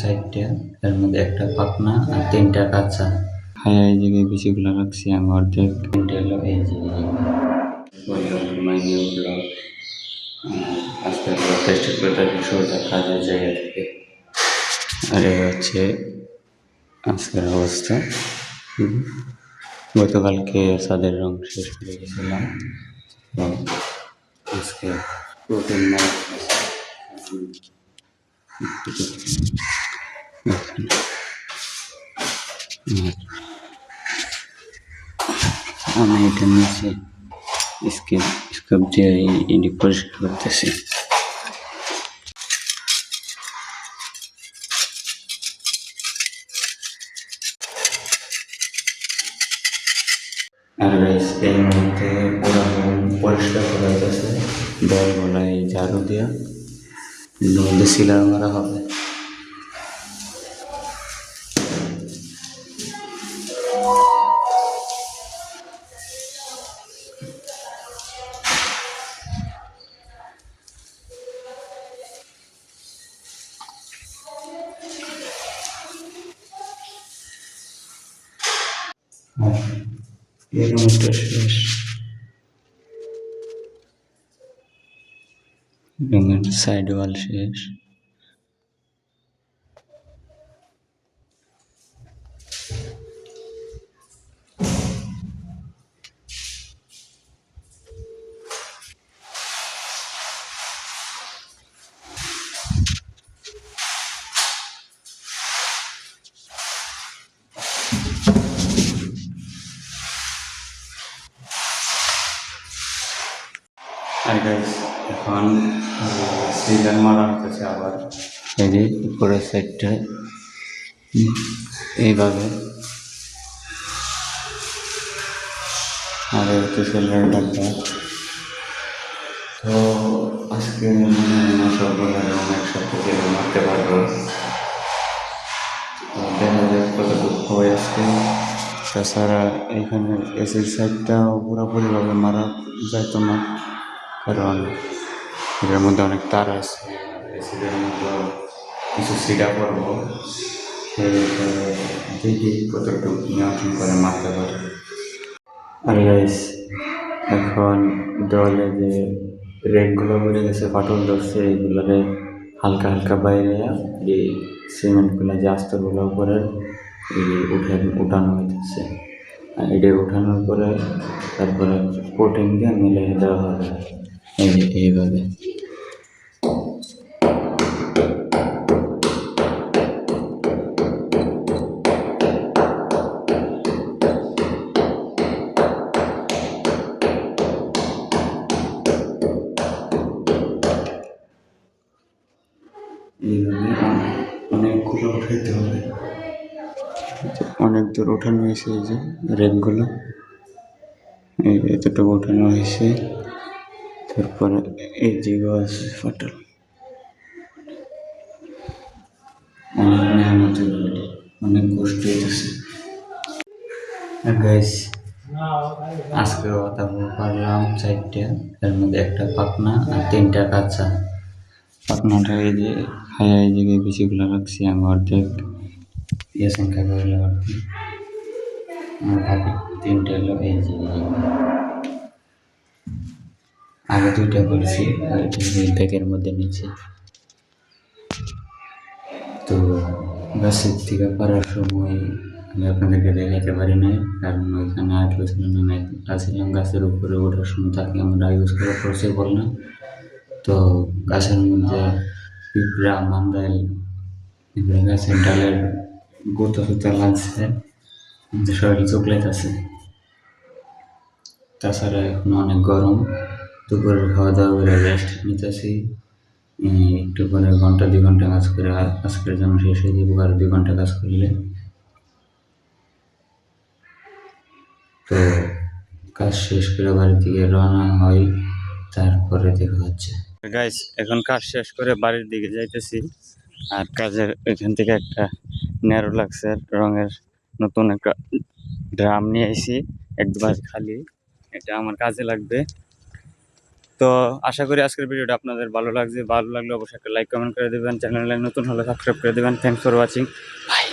চারটা, এর মধ্যে একটা পাকনা আর তিনটা কাঁচা। হ্যাঁ, এই জায়গায় বিচিগুলো রাখছি আমি অর্ধেক। তিনটা হলো এই যে মাইনে উঠলো। আজকে টেস্ট করে সোজা কাজের জায়গা থেকে। আর এই হচ্ছে আজকের অবস্থা। গতকালকে ছাদের রং শেষ করে গেছিলাম, আজকে প্রোটিন আমি এটা নিচে স্কেপ দিয়ে এটি পরিষ্কার করতেছি। আর এর মধ্যে পুরো পরিষ্কার করা যাচ্ছে বল গলায় ঝাড়ু দিয়া মধ্যে সিলার মারা হবে। এই রুমটা শেষ, রুমের সাইড ওয়াল শেষ। আর গাইস এখন সিলার মারা হতেছে আবার এই যে উপরের সাইডটা এইভাবে। আর হচ্ছে সিলার ডাক্তার। তো আজকে সবগুলো রুম একসাথে যেগুলো মারতে পারবো, দেখা যাক কতটুকু হয় আজকে। তাছাড়া এখানে এসির সাইডটাও পুরোপুরিভাবে মারা যাইতো না, কারণ এটার মধ্যে অনেক তার আছে। এসির মধ্যে কিছু সিডা পড়বো, দেখি কতটুকু নিয়ন্ত্রণ করে মারতে পারে। আর গাইস এখন দেওয়ালে যে রেকগুলো পড়ে গেছে, ফাটল ধরছে, এইগুলোরে হালকা হালকা বাইরে এই সিমেন্টগুলো যে আস্তরগুলো উপরে উঠানো হইতেছে। আর এটা উঠানোর পরে তারপরে কোটিং দিয়ে মিলে দেওয়া হবে এইভাবে। এইভাবে অনেকগুলো উঠাইতে হবে, অনেক দূর ওঠানো হয়েছে। এই যে রেকগুলো এতটুকু ওঠানো হয়েছে, তারপরে এই দিকেও আছে ফাটল। অনেক মেহনত অনেক কষ্ট হইতেছে। গাইস আজকে কথা পারলাম চারটা, এর মধ্যে একটা পাকনা আর তিনটা কাঁচা। পাকনাটা এই যে এই জায়গায় বিচিগুলো রাখছি আমি অর্ধেক, ইয়ে সংখ্যা হলো অর্ধেক। আর বাকি তিনটা হলো এই যে আগে দুইটা করেছি ব্যাগের মধ্যে নিচে। তো গাছের থেকে পারার সময় আমি আপনাদেরকে দেখাতে পারি নাই, কারণ ওইখানে আটলো ছিল না, আসছিলাম গাছের উপরে ওঠার সময় তাকে আমরা ইউজ করা পসিবল না। তো গাছের মধ্যে পিঁপড়া মান্দাইল এগুলো গাছের ডালের গোতা সুতা লাগছে, শরীর চকলেট আছে। তাছাড়া এখন অনেক গরম, দুপুরের খাওয়া দাওয়া করে রেস্ট নিতেছি। একটু পরে ঘন্টা 2 ঘন্টা কাজ করে আর আজকের জন্য শেষ হয়ে যাবো, আর 2 ঘন্টা কাজ করলে। তো কাজ শেষ করে বাড়ির দিকে রওনা হয়, তারপরে দেখা হচ্ছে। গাইস এখন কাজ শেষ করে বাড়ির দিকে যাইতেছি। আর কাজের এখান থেকে একটা ন্যারো লাগছে রঙের নতুন একটা ড্রাম নিয়ে আইছি, একবার খালি, এটা আমার কাজে লাগবে। তো আশা করি আজকের ভিডিওটা আপনাদের ভালো লাগছে, ভালো লাগলে অবশ্যই একটা লাইক কমেন্ট করে দেবেন, চ্যানেলে নতুন হলে সাবস্ক্রাইব করে দেবেন। Thanks for watching, by.